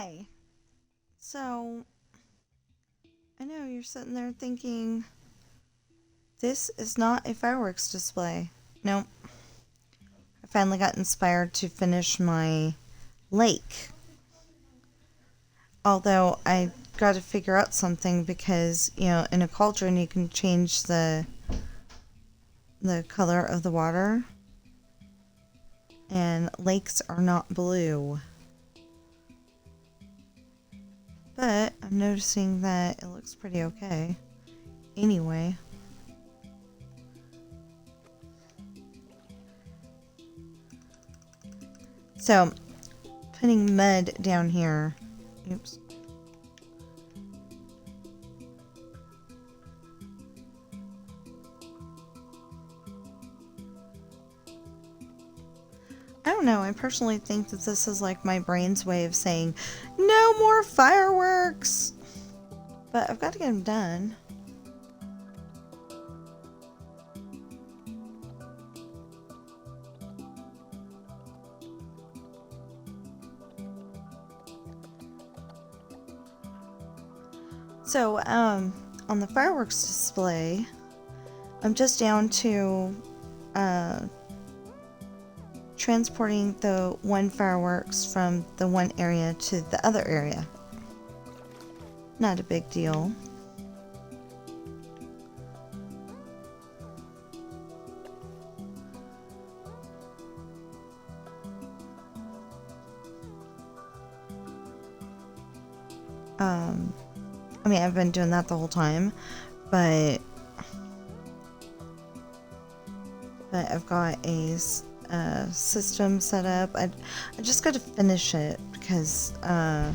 Hi. So, I know you're sitting there thinking, this is not a fireworks display. Nope. I finally got inspired to finish my lake. Although I got to figure out something because, in a cauldron you can change the color of the water, and lakes are not blue. But I'm noticing that it looks pretty okay. Anyway. So, putting mud down here. Oops. I don't know. I personally think that this is like my brain's way of saying, no more fireworks! But I've got to get them done. So, on the fireworks display, I'm just down to, transporting the one fireworks from the one area to the other area. Not a big deal. I mean, I've been doing that the whole time, but I've got a system set up. I just got to finish it because okay,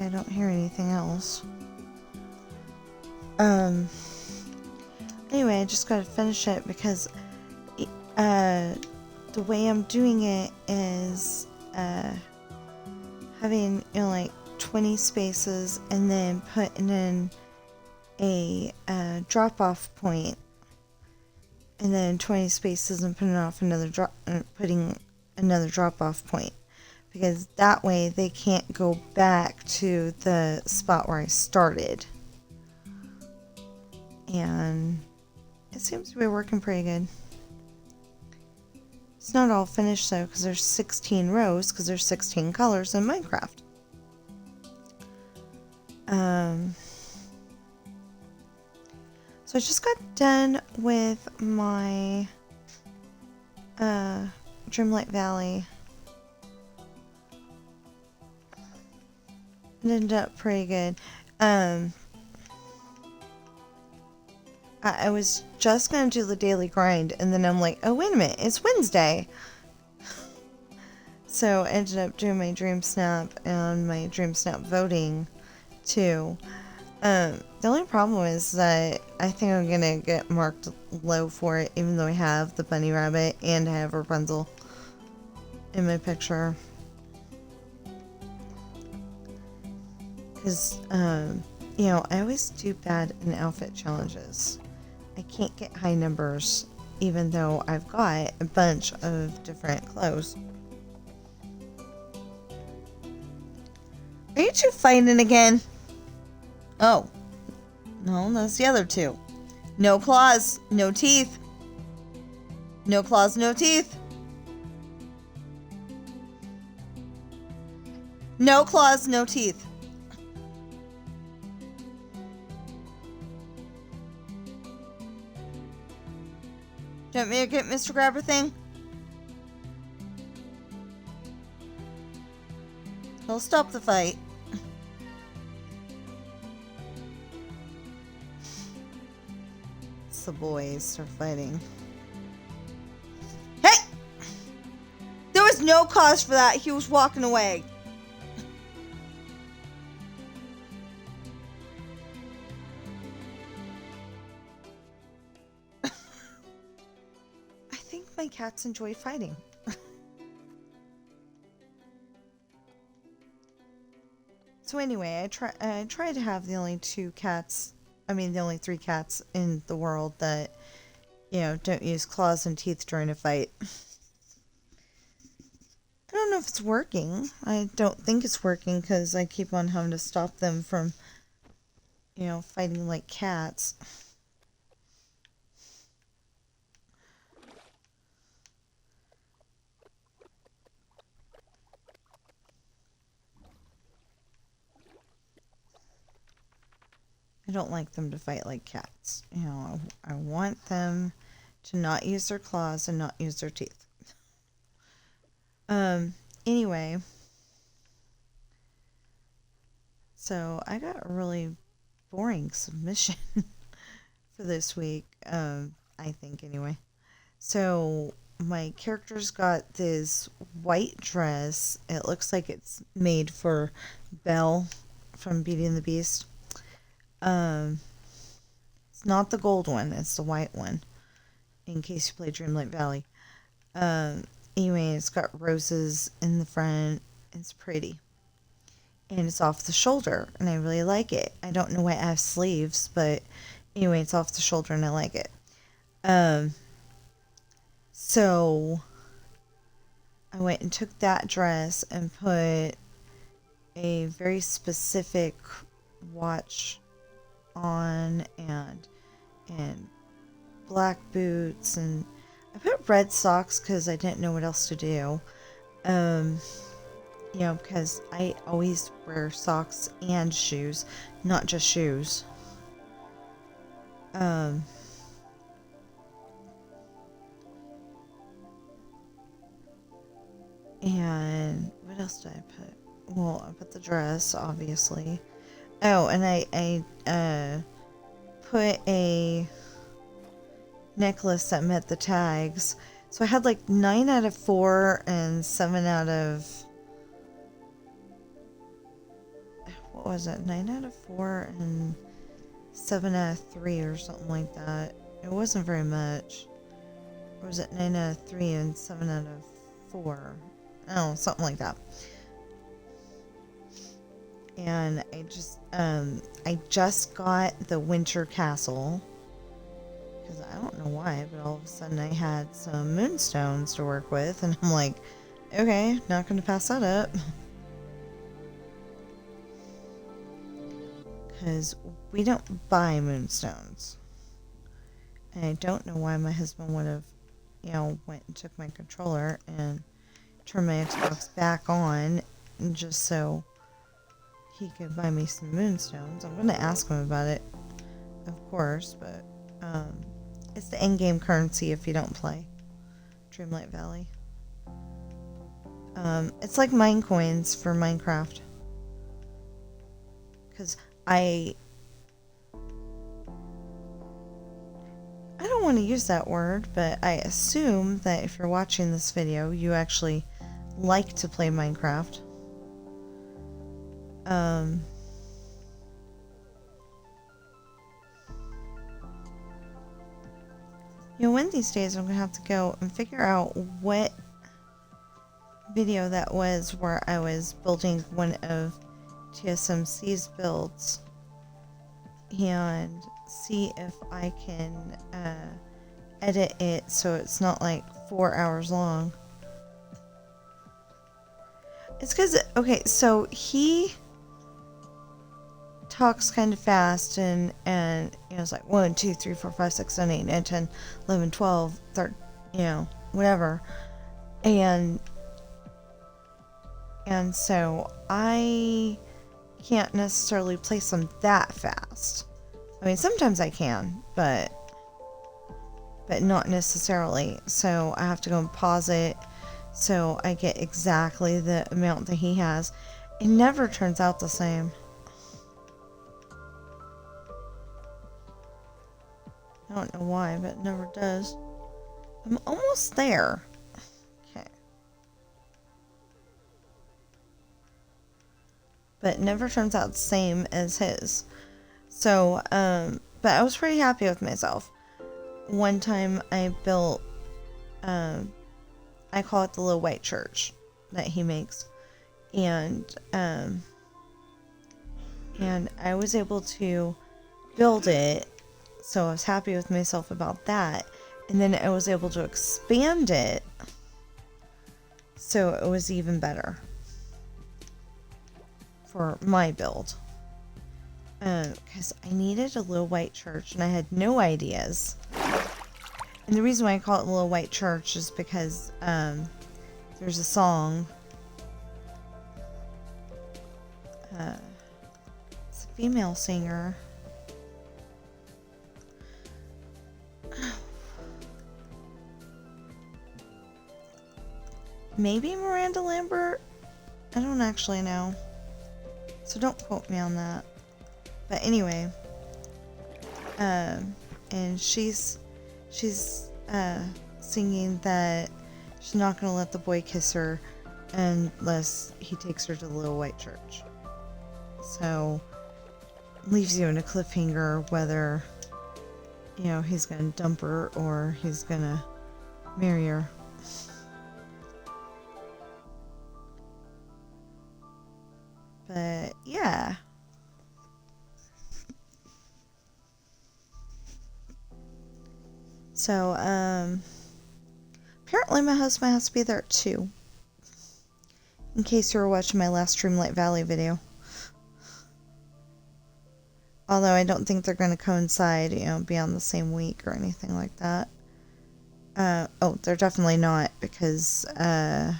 I don't hear anything else. Anyway, I just got to finish it because the way I'm doing it is having, like 20 spaces and then putting in a drop-off point, and then 20 spaces and putting another drop-off point, because that way they can't go back to the spot where I started. And it seems to be working pretty good. It's not all finished though, because there's 16 rows, because there's 16 colors in Minecraft. So I just got done with my Dreamlight Valley. It ended up pretty good. I was just going to do the daily grind, and then I'm like, oh, wait a minute, it's Wednesday. So I ended up doing my Dream Snap and my Dream Snap voting, too. The only problem is that I think I'm going to get marked low for it, even though I have the bunny rabbit and I have Rapunzel in my picture. Because, I always do bad in outfit challenges. I can't get high numbers, even though I've got a bunch of different clothes. Are you two fighting again? Oh. No, that's the other two. No claws, no teeth. No claws, no teeth. No claws, no teeth. Do you want me to get Mr. Grabber thing? He'll stop the fight. It's the boys are fighting. Hey! There was no cause for that. He was walking away. I think my cats enjoy fighting. So anyway, I try to have the only two cats I mean, the only 3 cats in the world that, don't use claws and teeth during a fight. I don't know if it's working. I don't think it's working because I keep on having to stop them from, fighting like cats. I don't like them to fight like cats. I want them to not use their claws and not use their teeth. Anyway, so I got a really boring submission for this week, I think anyway. So my character's got this white dress. It looks like it's made for Belle from Beauty and the Beast. It's not the gold one, it's the white one, in case you play Dreamlight Valley. Anyway, it's got roses in the front. It's pretty. And it's off the shoulder, and I really like it. I don't know why I have sleeves, but anyway, it's off the shoulder, and I like it. So I went and took that dress and put a very specific watch on and black boots, and I put red socks because I didn't know what else to do. Because I always wear socks and shoes, not just shoes. And what else did I put? Well, I put the dress, obviously. Oh, and I put a necklace that met the tags. So I had like 9 out of 4 and 7 out of... What was it? 9 out of 4 and 7 out of 3 or something like that. It wasn't very much. Or was it 9 out of 3 and 7 out of 4? Oh, something like that. And I just got the winter castle. Because I don't know why, but all of a sudden I had some moonstones to work with. And I'm like, okay, not going to pass that up. Because we don't buy moonstones. And I don't know why my husband would have, went and took my controller and turned my Xbox back on just so he could buy me some moonstones. I'm going to ask him about it, of course, but it's the in-game currency if you don't play Dreamlight Valley. It's like mine coins for Minecraft. Because I don't want to use that word, but I assume that if you're watching this video, you actually like to play Minecraft. One of these days I'm going to have to go and figure out what video that was where I was building one of TSMC's builds and see if I can edit it so it's not like 4 hours long. It's because, okay, so he talks kind of fast and it's like 1, 2, 3, 4, 5, 6, 7, 8, 9, 10, 11, 12, 13, whatever. And so I can't necessarily place them that fast. I mean, sometimes I can, but not necessarily. So I have to go and pause it so I get exactly the amount that he has. It never turns out the same. I don't know why, but it never does. I'm almost there. Okay. But it never turns out the same as his. So, but I was pretty happy with myself. One time I built, I call it the little white church that he makes. And I was able to build it. So I was happy with myself about that. And then I was able to expand it so it was even better for my build. Because I needed a little white church and I had no ideas. And the reason why I call it Little White Church is because there's a song. It's a female singer. Maybe Miranda Lambert? I don't actually know. So don't quote me on that. But anyway. And she's singing that she's not going to let the boy kiss her unless he takes her to the Little White Church. So, leaves you in a cliffhanger whether, he's going to dump her or he's going to marry her. But, yeah. So, apparently my husband has to be there too. In case you were watching my last Dreamlight Valley video. Although I don't think they're going to coincide, be on the same week or anything like that. They're definitely not, because, I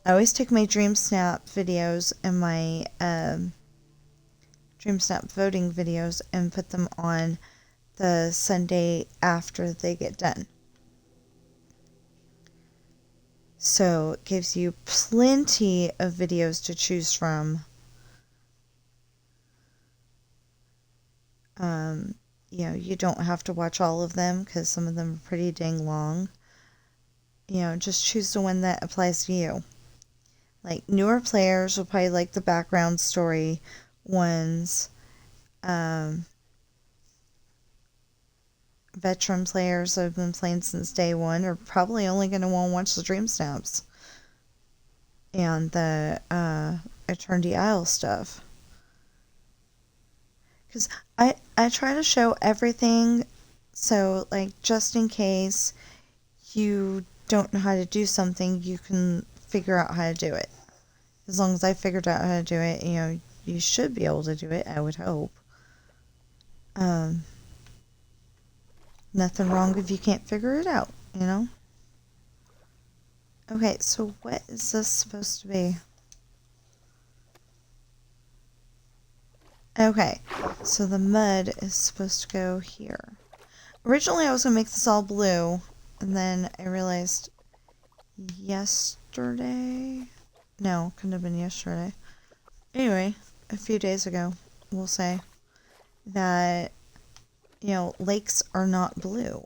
always take my Dream Snap videos and my, Dream Snap voting videos and put them on the Sunday after they get done. So it gives you plenty of videos to choose from. You don't have to watch all of them because some of them are pretty dang long. Just choose the one that applies to you. Like, newer players will probably like the background story ones. Veteran players that have been playing since day one are probably only going to want to watch the Dream Snaps and the Eternity Isle stuff. Because I try to show everything, so, like, just in case you don't know how to do something, you can figure out how to do it. As long as I figured out how to do it, you should be able to do it, I would hope. Nothing wrong if you can't figure it out, Okay, so what is this supposed to be? Okay, so the mud is supposed to go here. Originally I was going to make this all blue, and then I realized yesterday... No, couldn't have been yesterday. Anyway, a few days ago, we'll say, that, lakes are not blue.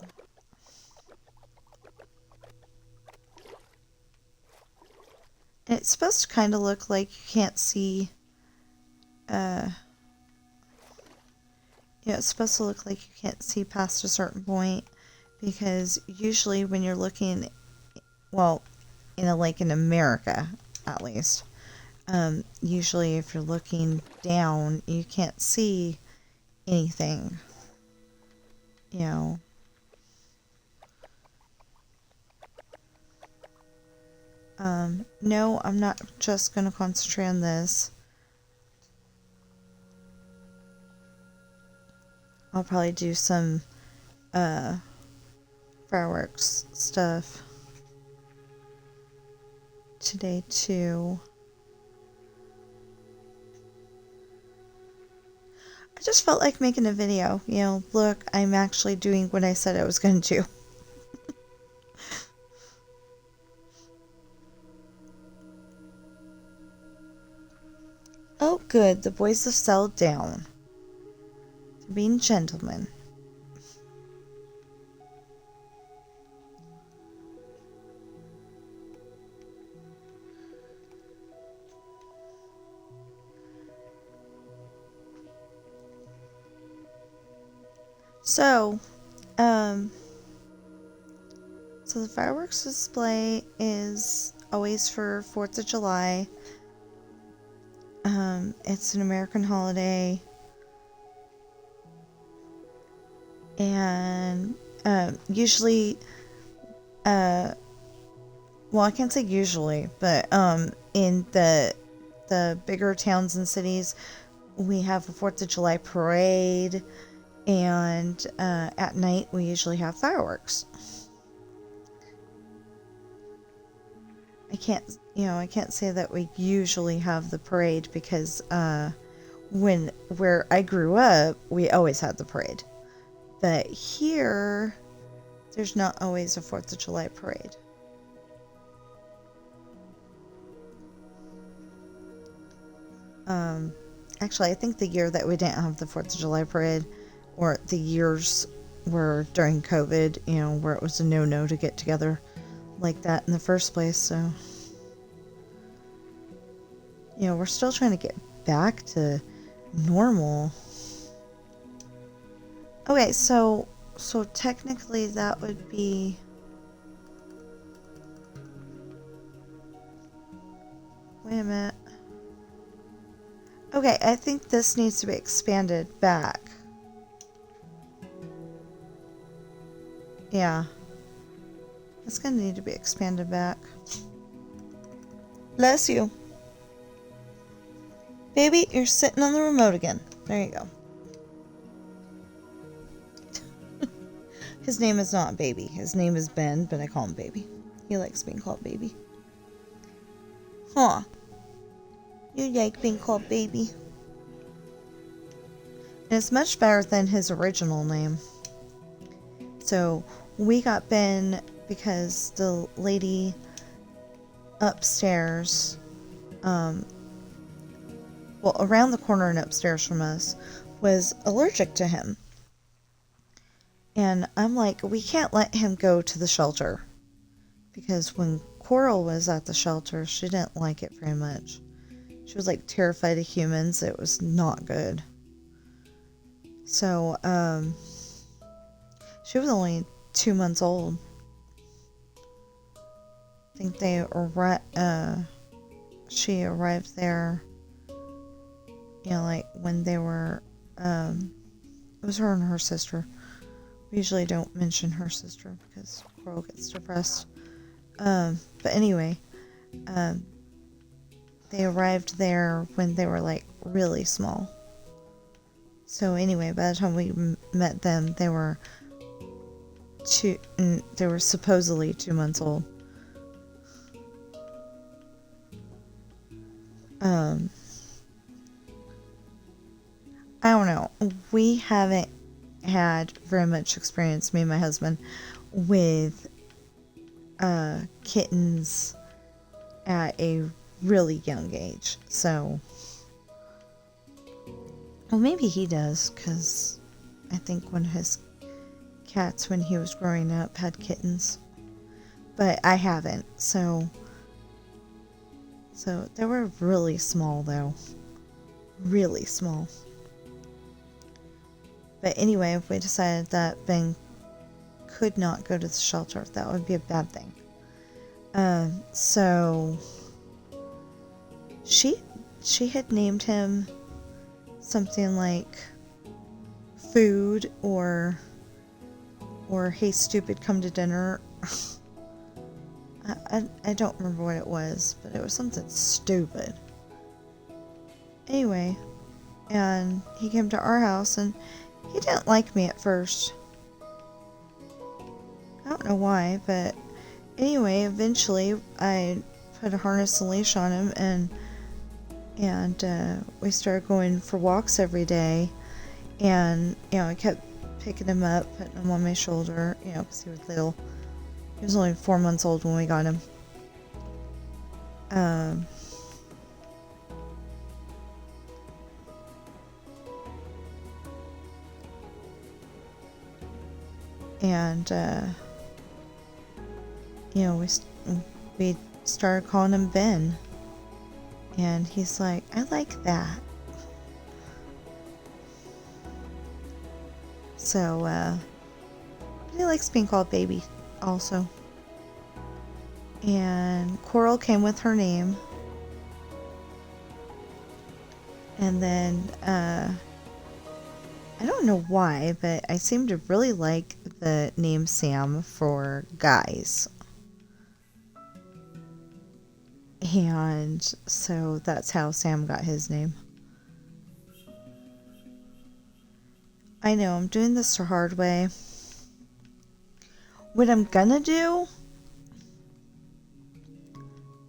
And it's supposed to kind of look like you can't see, it's supposed to look like you can't see past a certain point, because usually when you're looking, well, in a lake in America, at least, usually if you're looking down, you can't see anything, No, I'm not just going to concentrate on this. I'll probably do some, fireworks stuff today too. I just felt like making a video. Look, I'm actually doing what I said I was going to do. Oh, good. The boys have settled down. They're being gentlemen. So the fireworks display is always for 4th of July. It's an American holiday. And usually, well, I can't say usually, but in the bigger towns and cities, we have a 4th of July parade, and at night we usually have fireworks. I can't say that we usually have the parade because where I grew up, we always had the parade. But here, there's not always a 4th of July parade. Actually, I think the year that we didn't have the 4th of July parade, or the years were during COVID, where it was a no-no to get together like that in the first place, so we're still trying to get back to normal. Okay, so technically that would be... Wait a minute. Okay, I think this needs to be expanded back. Yeah. It's gonna need to be expanded back. Bless you. Baby, you're sitting on the remote again. There you go. His name is not Baby. His name is Ben, but I call him Baby. He likes being called Baby. Huh. You like being called Baby. And it's much better than his original name. So, we got Ben because the lady upstairs, around the corner and upstairs from us, was allergic to him. And I'm like, we can't let him go to the shelter. Because when Coral was at the shelter, she didn't like it very much. She was like terrified of humans. It was not good. So, she was only 2 months old. I think she arrived there, like when they were, it was her and her sister. We usually don't mention her sister because Coral gets depressed. But anyway, they arrived there when they were like really small. So anyway, by the time we met them, they were supposedly 2 months old. I don't know. We haven't had very much experience, me and my husband, with kittens at a really young age. So, well, maybe he does, because I think one of his cats, when he was growing up, had kittens. But I haven't, so they were really small, though. Really small. But anyway, we decided that Ben could not go to the shelter. That would be a bad thing. So she had named him something like Food or Hey Stupid, Come to Dinner. I don't remember what it was, but it was something stupid. Anyway, and he came to our house, and he didn't like me at first. I don't know why, but anyway, eventually I put a harness and leash on him, and we started going for walks every day. And I kept picking him up, putting him on my shoulder, because he was little. He was only 4 months old when we got him. And we started calling him Ben, and he's like, I like that. So he likes being called Baby also. And Coral came with her name, and then I don't know why, but I seem to really like the name Sam for guys. And so that's how Sam got his name. I know, I'm doing this the hard way. What I'm gonna do,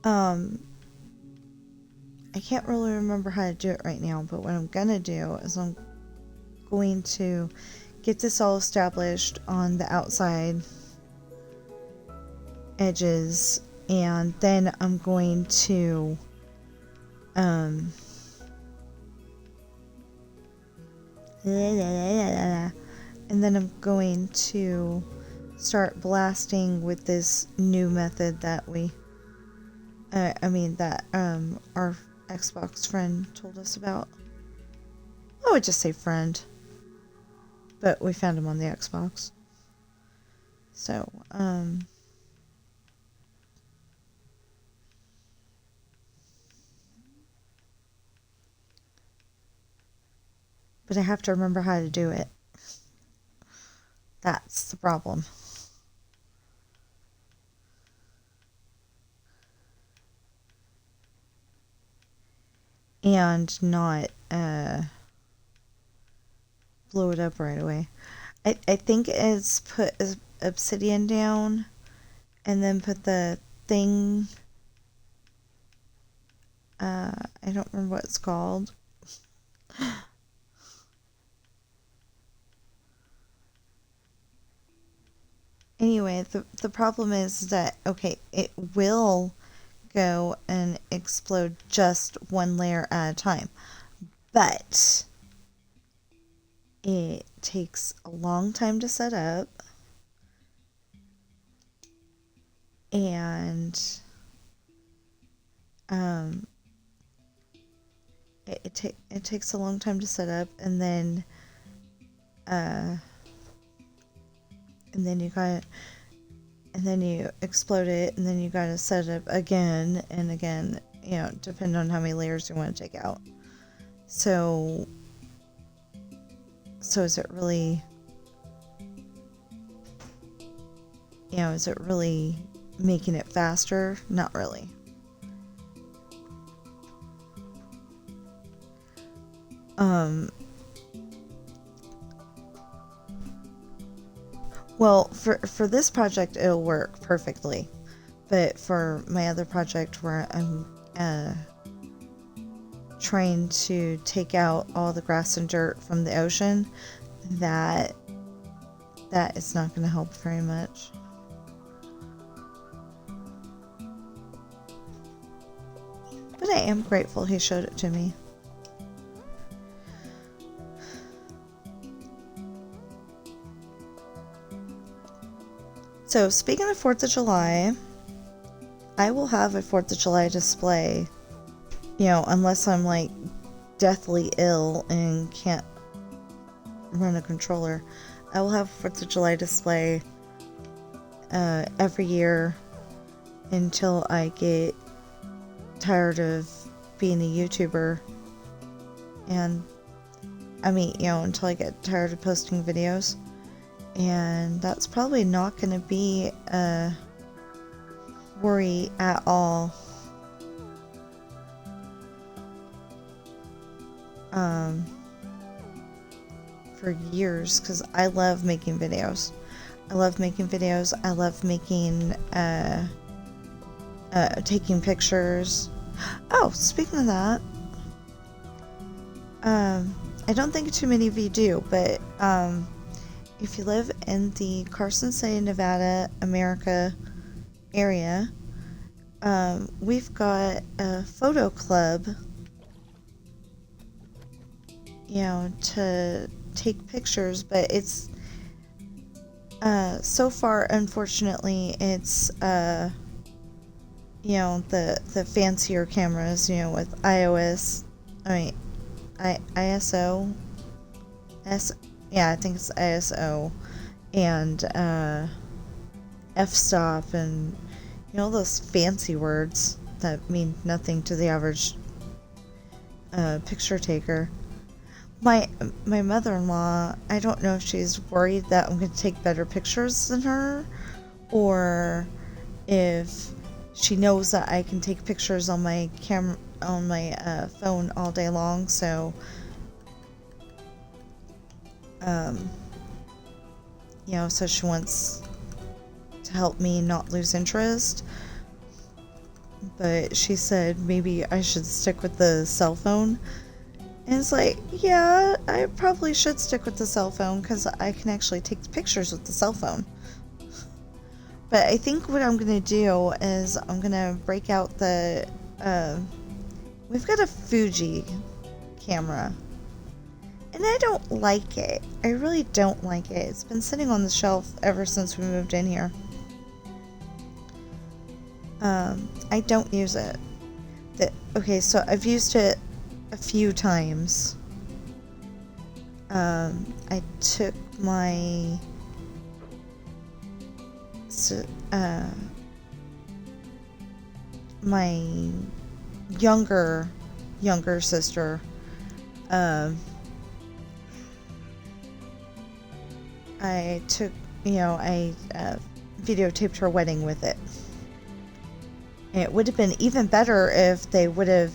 I can't really remember how to do it right now, but what I'm gonna do is I'm going to get this all established on the outside edges, and then I'm going to and then I'm going to start blasting with this new method that that our Xbox friend told us about. I would just say friend, but we found him on the Xbox. So, but I have to remember how to do it. That's the problem. And not blow it up right away. I think it's put obsidian down and then put the thing. I don't remember what it's called. Anyway, the problem is that, okay, it will go and explode just one layer at a time, but it takes a long time to set up, and it takes a long time to set up, and then you explode it, and then you gotta set it up again and again, depending on how many layers you want to take out. So is it really, is it really making it faster? Not really. Well, for this project, it'll work perfectly. But for my other project where I'm trying to take out all the grass and dirt from the ocean, that is not going to help very much. But I am grateful he showed it to me. So, speaking of 4th of July, I will have a 4th of July display, unless I'm like deathly ill and can't run a controller. I will have a 4th of July display every year until I get tired of being a YouTuber. And until I get tired of posting videos. And that's probably not going to be a worry at all. For years, because I love making videos. I love making taking pictures. Oh, speaking of that, I don't think too many of you do, but if you live in the Carson City, Nevada, America area, we've got a photo club, to take pictures, but it's so far, unfortunately, it's the fancier cameras, with ISO, I think it's ISO, and f-stop, and those fancy words that mean nothing to the average picture taker. my my mother-in-law, I don't know if she's worried that I'm going to take better pictures than her, or if she knows that I can take pictures on my camera on my phone all day long. So um, so she wants to help me not lose interest. But she said maybe I should stick with the cell phone. And it's like, yeah, I probably should stick with the cell phone because I can actually take pictures with the cell phone. But I think what I'm going to do is I'm going to break out the... we've got a Fuji camera. And I don't like it. I really don't like it. It's been sitting on the shelf ever since we moved in here. I don't use it. Okay, so I've used it a few times. I took my my younger sister. I took, I videotaped her wedding with it. It would have been even better if they would have,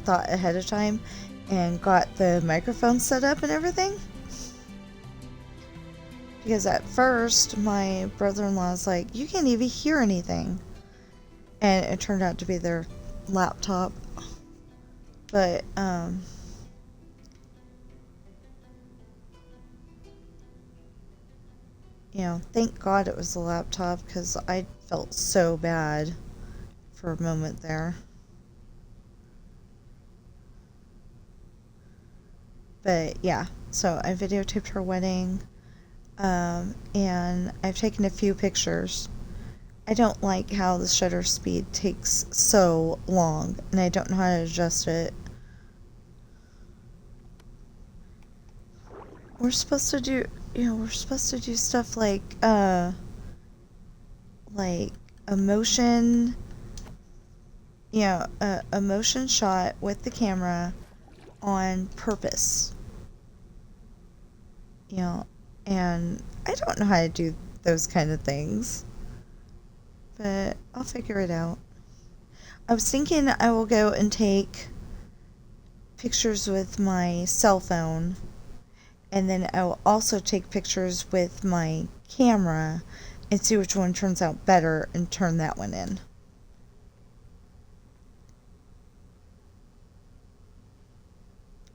thought ahead of time and got the microphone set up and everything. Because at first, my brother-in-law's like, you can't even hear anything. And it turned out to be their laptop. But, thank God it was the laptop because I felt so bad for a moment there. But yeah, so I videotaped her wedding, and I've taken a few pictures. I don't like how the shutter speed takes so long, and I don't know how to adjust it. We're supposed to do, stuff like a motion, a motion shot with the camera on purpose. And I don't know how to do those kind of things. But I'll figure it out. I was thinking I will go and take pictures with my cell phone, and then I will also take pictures with my camera and see which one turns out better and turn that one in.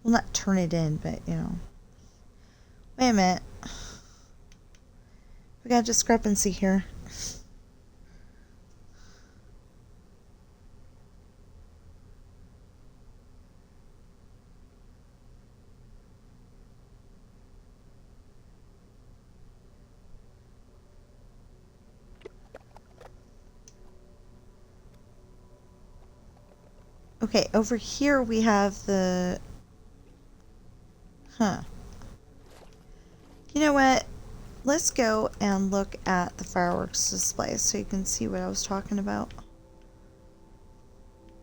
Well, not turn it in, but, Wait a minute. We got a discrepancy here. Okay, over here we have the... You know what? Let's go and look at the fireworks display so you can see what I was talking about.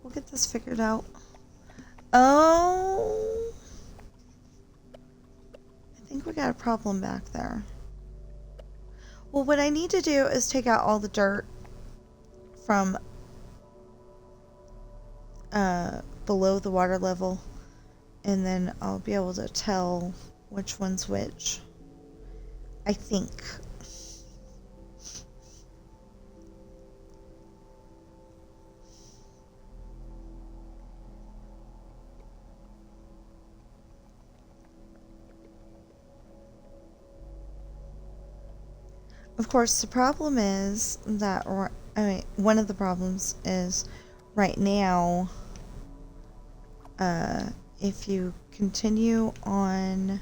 We'll get this figured out. Oh! I think we got a problem back there. Well, what I need to do is take out all the dirt from below the water level, and then I'll be able to tell which one's which. I think. Of course, the problem is that, one of the problems is right now, if you continue on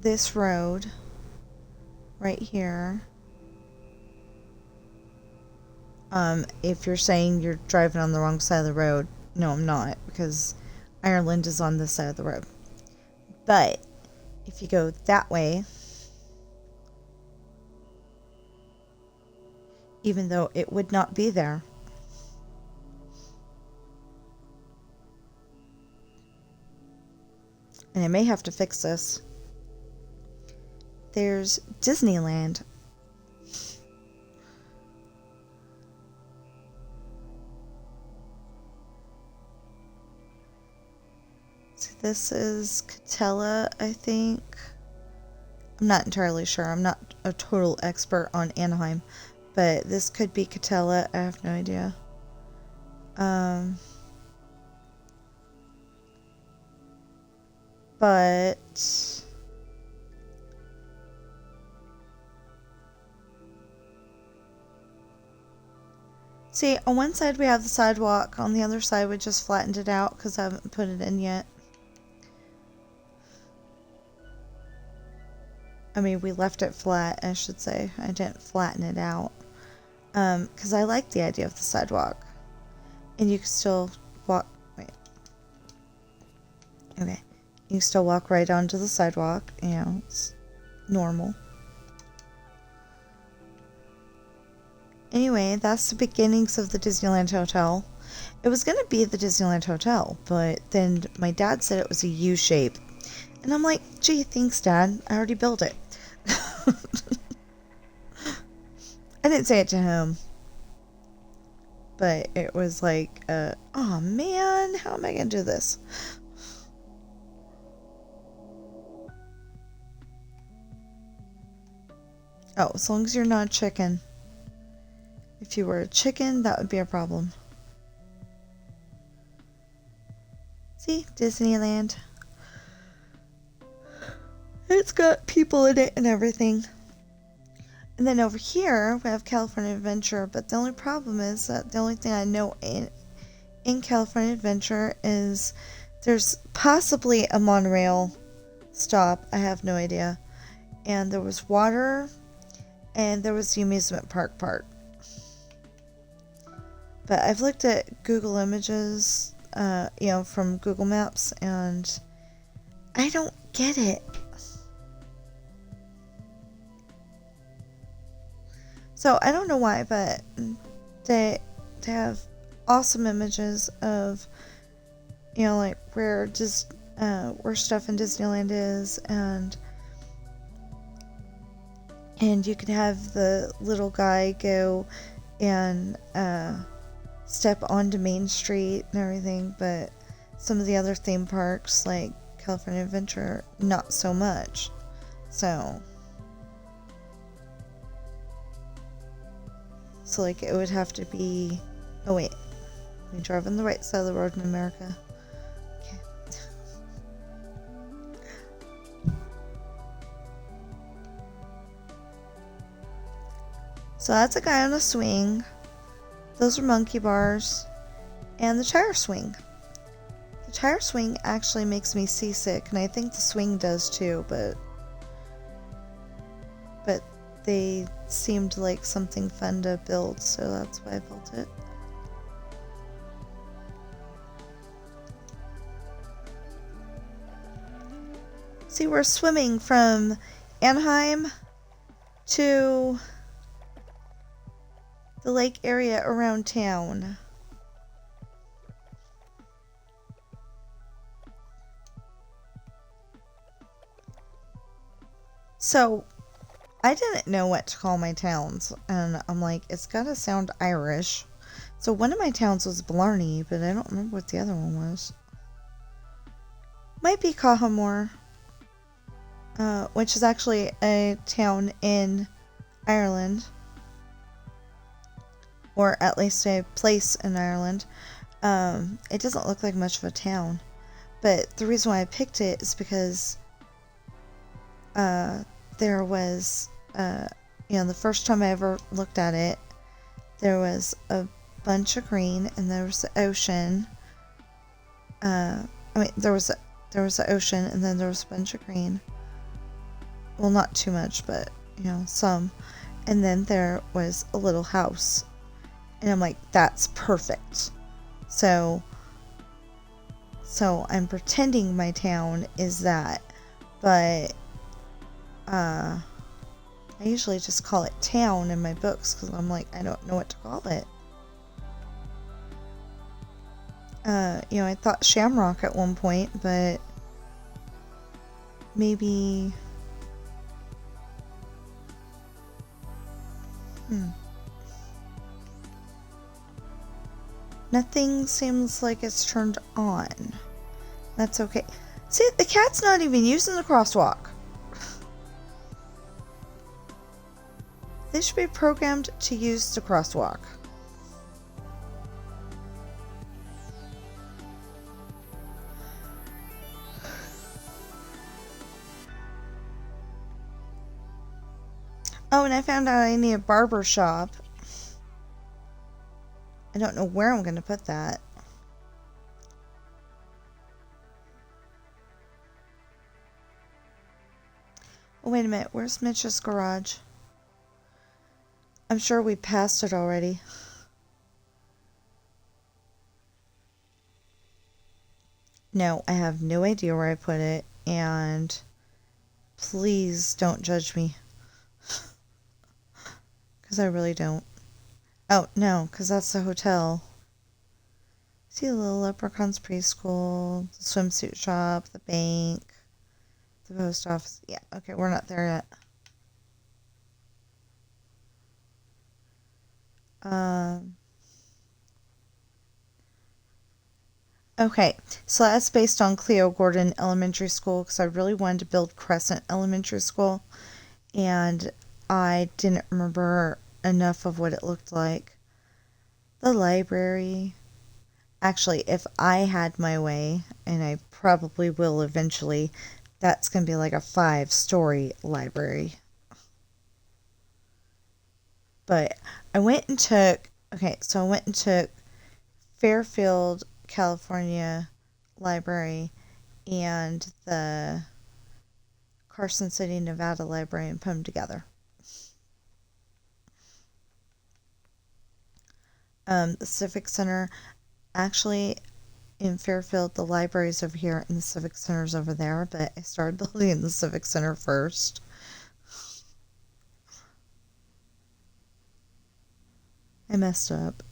this road right here, if you're saying you're driving on the wrong side of the road, no, I'm not, because Ireland is on this side of the road. But if you go that way, even though it would not be there, and I may have to fix this. There's Disneyland. So this is Katella, I think. I'm not entirely sure. I'm not a total expert on Anaheim, but this could be Katella. I have no idea. But see, on one side we have the sidewalk, on the other side we just flattened it out because I haven't put it in yet. I mean, we left it flat, I should say. I didn't flatten it out. Because I like the idea of the sidewalk. And you can still walk... Wait. Okay. You can still walk right onto the sidewalk. You know, it's normal. Anyway, that's the beginnings of the Disneyland Hotel. It was going to be the Disneyland Hotel, but then my dad said it was a U shape. And I'm like, gee, thanks, Dad. I already built it. I didn't say it to him. But it was like, oh man, how am I going to do this? Oh, as long as you're not a chicken. If you were a chicken, that would be a problem. See, Disneyland. It's got people in it and everything. And then over here, we have California Adventure, but the only problem is that the only thing I know in California Adventure is there's possibly a monorail stop. I have no idea. And there was water, and there was the amusement park part. But I've looked at Google Images, from Google Maps, and I don't get it. So I don't know why, but they have awesome images of, like where stuff in Disneyland is, and you can have the little guy go and step onto Main Street and everything, but some of the other theme parks like California Adventure, not so much. So like it would have to be, oh wait, we drive on the right side of the road in America. Okay. So that's a guy on a swing. Those are monkey bars. And the tire swing. The tire swing actually makes me seasick, and I think the swing does too, but they seemed like something fun to build, so that's why I built it. See, we're swimming from Anaheim to the lake area around town. So I didn't know what to call my towns, and I'm like, it's gotta sound Irish. So one of my towns was Blarney, but I don't remember what the other one was. Might be Cahamore, which is actually a town in Ireland, or at least a place in Ireland. It doesn't look like much of a town, but the reason why I picked it is because there was, the first time I ever looked at it, there was a bunch of green, and there was the ocean. There was the ocean, and then there was a bunch of green. Well, not too much, but some. And then there was a little house, and I'm like, that's perfect. So I'm pretending my town is that, but I usually just call it town in my books because I'm like, I don't know what to call it. I thought Shamrock at one point, but maybe... Nothing seems like it's turned on. That's okay. See, the cat's not even using the crosswalk. They should be programmed to use the crosswalk. Oh, and I found out I need a barber shop. I don't know where I'm going to put that. Oh, wait a minute. Where's Mitch's garage? I'm sure we passed it already. No, I have no idea where I put it, and please don't judge me. Because I really don't. Oh, no, because that's the hotel. See, Little Leprechaun's preschool, the swimsuit shop, the bank, the post office. Yeah, okay, we're not there yet. Okay, so that's based on Cleo Gordon Elementary School because I really wanted to build Crescent Elementary School, and I didn't remember enough of what it looked like. The library. Actually, if I had my way, and I probably will eventually, that's going to be like a 5-story library. But I went and took Fairfield, California library and the Carson City, Nevada library and put them together. The Civic Center, actually in Fairfield, the library's over here and the Civic Center's over there, but I started building the Civic Center first. I messed up.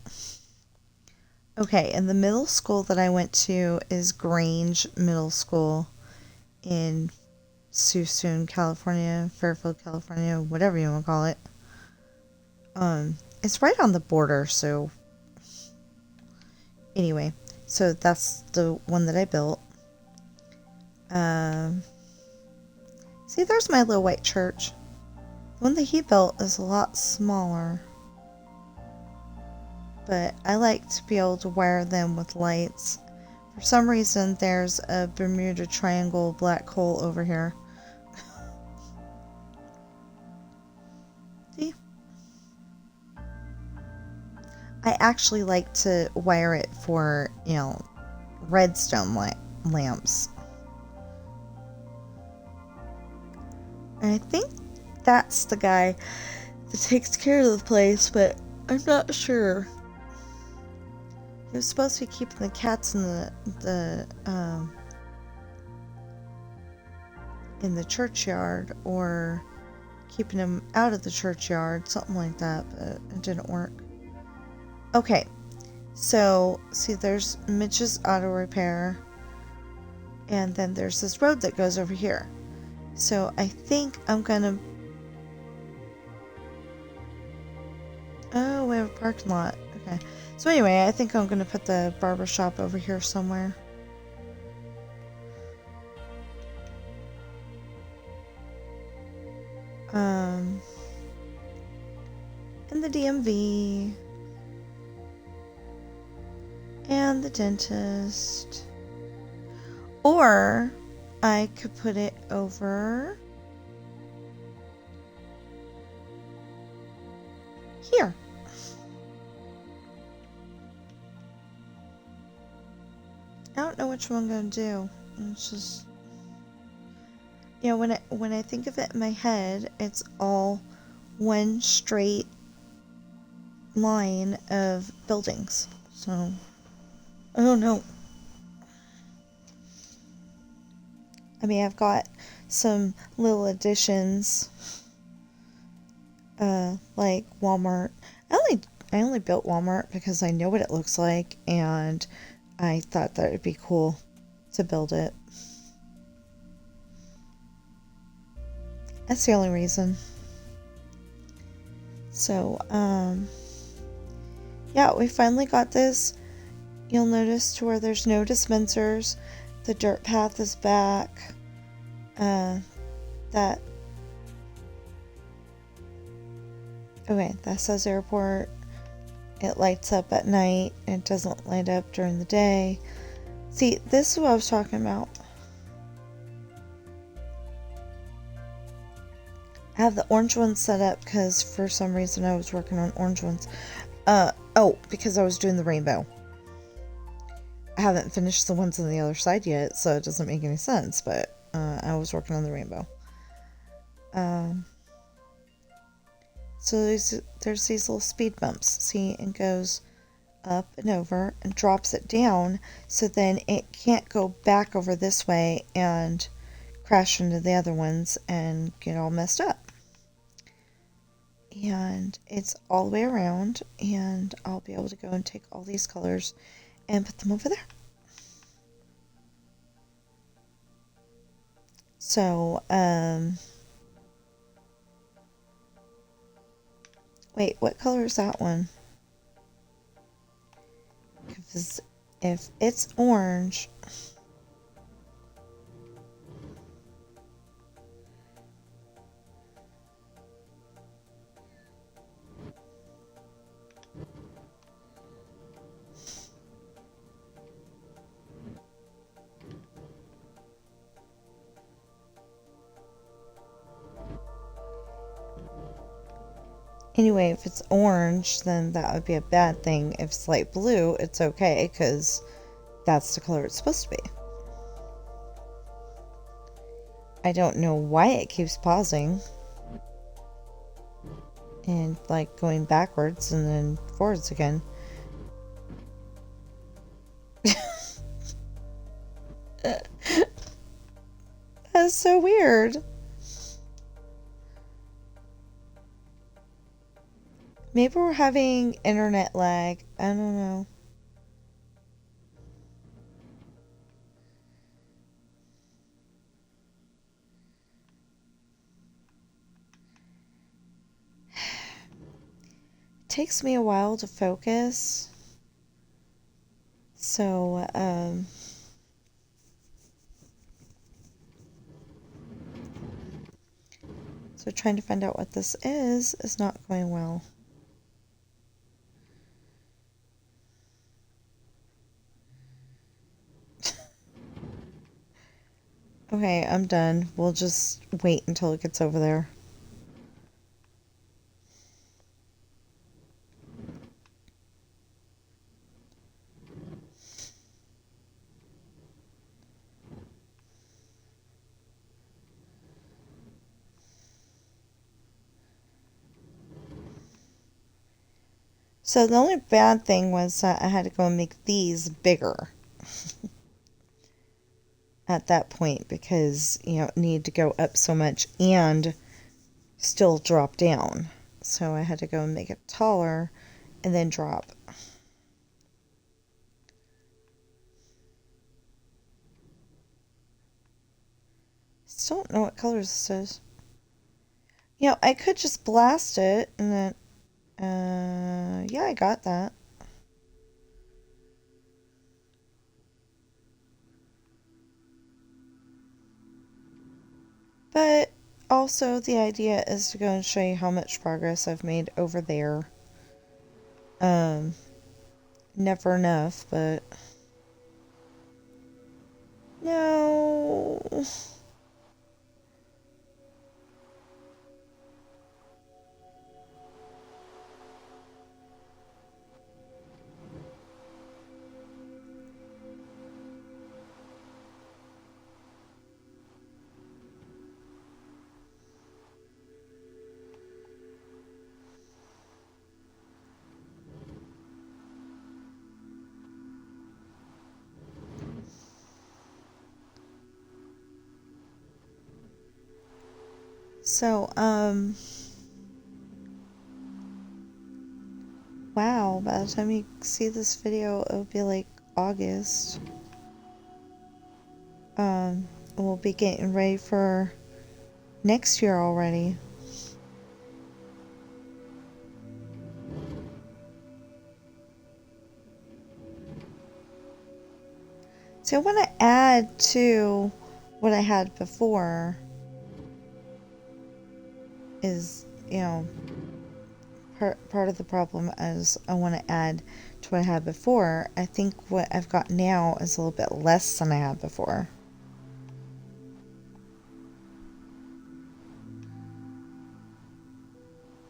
Okay, and the middle school that I went to is Grange Middle School in Suisun, California, Fairfield, California, whatever you want to call it. It's right on the border, so anyway, so that's the one that I built. See, there's my little white church. The one that he built is a lot smaller. But I like to be able to wire them with lights. For some reason, there's a Bermuda Triangle black hole over here. See? I actually like to wire it for, redstone lamps. And I think that's the guy that takes care of the place, but I'm not sure. He was supposed to be keeping the cats in the churchyard, or keeping them out of the churchyard, something like that, but it didn't work. Okay, so see, there's Mitch's Auto Repair, and then there's this road that goes over here. So I think I'm gonna... Oh, we have a parking lot. Okay. So anyway, I think I'm gonna put the barber shop over here somewhere. And the DMV. And the dentist. Or I could put it over here. I don't know which one I'm gonna do. It's just, when I think of it in my head, it's all one straight line of buildings. So I don't know. I mean, I've got some little additions, like Walmart. I only built Walmart because I know what it looks like, and I thought that would be cool to build it. That's the only reason. So, yeah, we finally got this. You'll notice to where there's no dispensers. The dirt path is back. That okay, that says airport. It lights up at night. It doesn't light up during the day. See, this is what I was talking about. I have the orange ones set up because for some reason I was working on orange ones. Oh, because I was doing the rainbow. I haven't finished the ones on the other side yet, so it doesn't make any sense, but I was working on the rainbow. So there's these little speed bumps. See, it goes up and over and drops it down, so then it can't go back over this way and crash into the other ones and get all messed up. And it's all the way around, and I'll be able to go and take all these colors and put them over there. So, wait, what color is that one? Because if it's orange, anyway, if it's orange, then that would be a bad thing. If it's light blue, it's okay, because that's the color it's supposed to be. I don't know why it keeps pausing and like going backwards and then forwards again. That's so weird. Maybe we're having internet lag. I don't know. It takes me a while to focus. So, so trying to find out what this is not going well. Okay, I'm done. We'll just wait until it gets over there. So the only bad thing was that I had to go and make these bigger at that point because, you know, it needed to go up so much and still drop down. So I had to go and make it taller and then drop. Still don't know what color this is. You know, I could just blast it and then, yeah, I got that. But also the idea is to go and show you how much progress I've made over there. Never enough, but no. So, wow, by the time you see this video, it'll be like August. We'll be getting ready for next year already. So I want to add to what I had before is, you know, part of the problem is I want to add to what I had before. I think what I've got now is a little bit less than I had before.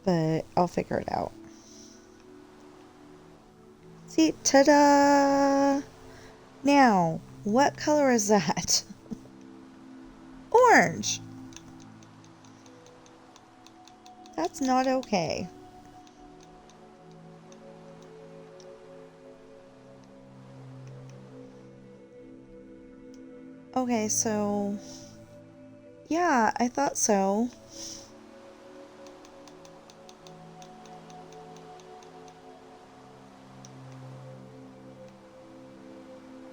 But I'll figure it out. See, ta-da! Now, what color is that? Orange! That's not okay. Okay, so... yeah, I thought so.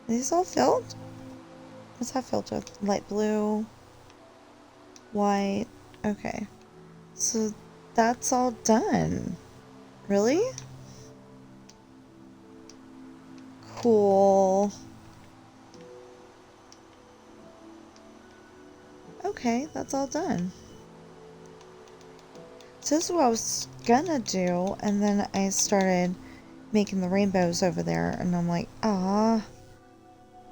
Are these all filled? What's that filled with? Light blue, white. Okay. So that's all done. Really? Cool. Okay, that's all done. So this is what I was gonna do, and then I started making the rainbows over there, and I'm like, ah.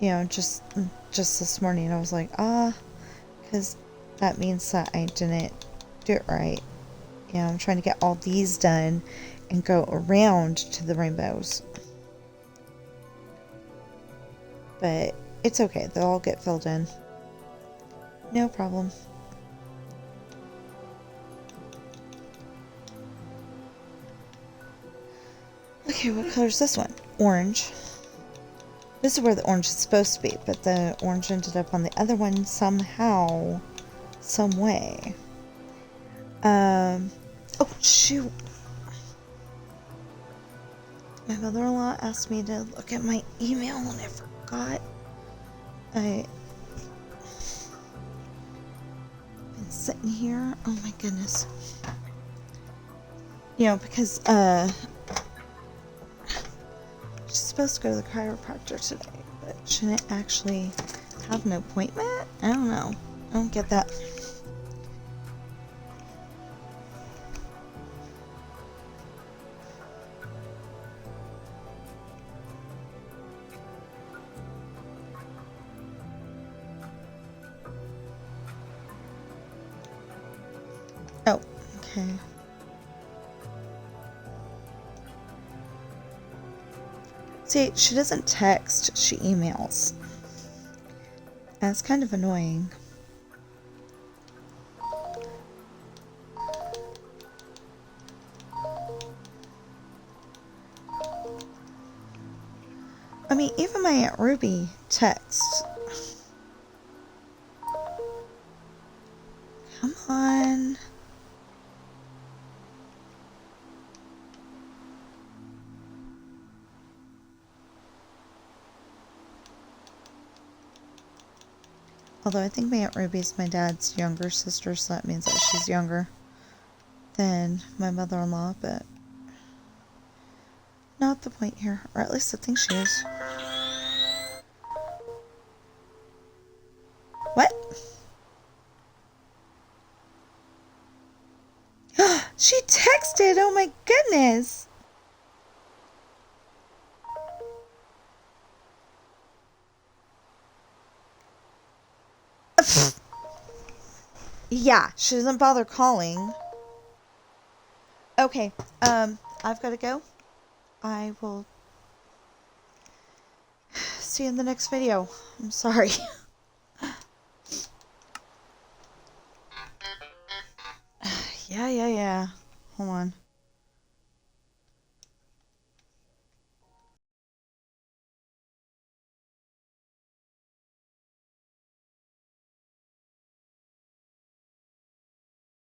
You know, just this morning I was like, ah, because that means that I didn't do it right. You know, I'm trying to get all these done and go around to the rainbows. But it's okay, they'll all get filled in. No problem. Okay, what color is this one? Orange. This is where the orange is supposed to be, but the orange ended up on the other one somehow, some way. Oh, shoot. My mother-in-law asked me to look at my email and I forgot. I've been sitting here. Oh my goodness. You know, because, she's supposed to go to the chiropractor today, but she didn't actually have an appointment? I don't know. I don't get that. Oh, okay. See, she doesn't text, she emails. That's kind of annoying. I mean, even my Aunt Ruby texts. Come on. Although I think my Aunt Ruby's my dad's younger sister, so that means that she's younger than my mother-in-law, but not the point here. Or at least I think she is. What? She texted! Oh my goodness! Yeah, she doesn't bother calling. Okay, I've got to go. I will see you in the next video. I'm sorry. Yeah. Hold on.